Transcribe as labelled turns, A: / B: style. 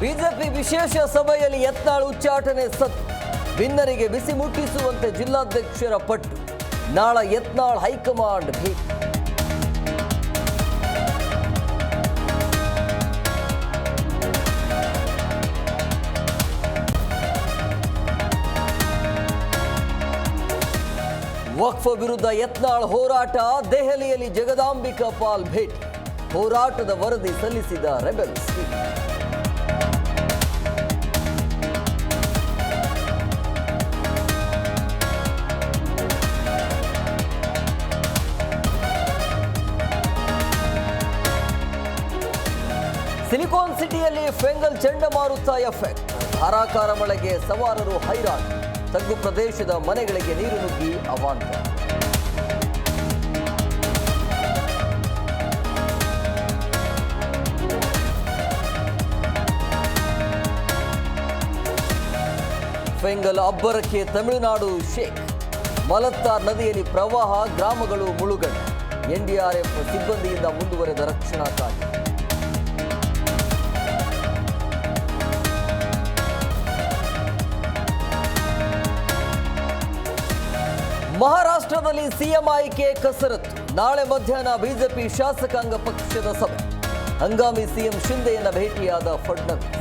A: BJP ವಿಶೇಷ ಸಭೆಯಲ್ಲಿ ಯತ್ನಾಳ್ ಉಚ್ಚಾಟನೆ ಸದ್ದು. ಭಿನ್ನರಿಗೆ ಬಿಸಿ ಮುಟ್ಟಿಸುವಂತೆ ಜಿಲ್ಲಾಧ್ಯಕ್ಷರ ಪಟ್ಟು. ನಾಳೆ ಯತ್ನಾಳ್ ಹೈಕಮಾಂಡ್ ಭೇಟಿ. ವಕ್ಫ್ ವಿರುದ್ಧ ಯತ್ನಾಳ್ ಹೋರಾಟ. ದೆಹಲಿಯಲ್ಲಿ ಜಗದಾಂಬಿಕಾ ಪಾಲ್ ಭೇಟಿ. ಹೋರಾಟದ ವರದಿ ಸಲ್ಲಿಸಿದ ರೆಬೆಲ್ಸ್. ಸಿಲಿಕಾನ್ ಸಿಟಿಯಲ್ಲಿ ಫೆಂಗಲ್ ಚಂಡಮಾರುತ ಎಫೆಕ್ಟ್. ಧಾರಾಕಾರ ಮಳೆಗೆ ಸವಾರರು ಹೈರಾಣ. ತಗ್ಗು ಪ್ರದೇಶದ ಮನೆಗಳಿಗೆ ನೀರು ನುಗ್ಗಿ ಅವಾಂತರ. ಫೆಂಗಲ್ ಅಬ್ಬರಕ್ಕೆ ತಮಿಳುನಾಡು ಶೇಕ್. ಮಲತ್ತಾರ್ ನದಿಯಲ್ಲಿ ಪ್ರವಾಹ, ಗ್ರಾಮಗಳು ಮುಳುಗಡೆ. ಎನ್ಡಿಆರ್ಎಫ್ ಸಿಬ್ಬಂದಿಯಿಂದ ಮುಂದುವರೆದ ರಕ್ಷಣಾ ಕಾರ್ಯ. ಮಹಾರಾಷ್ಟ್ರದಲ್ಲಿ ಸಿಎಂ ಆಯ್ಕೆ ಕಸರತ್ತು. ನಾಳೆ ಮಧ್ಯಾಹ್ನ ಬಿಜೆಪಿ ಶಾಸಕಾಂಗ ಪಕ್ಷದ ಸಭೆ. ಹಂಗಾಮಿ ಸಿಎಂ ಶಿಂದೆಯನ್ನ ಭೇಟಿಯಾದ ಫಡ್ನವೀಸ್.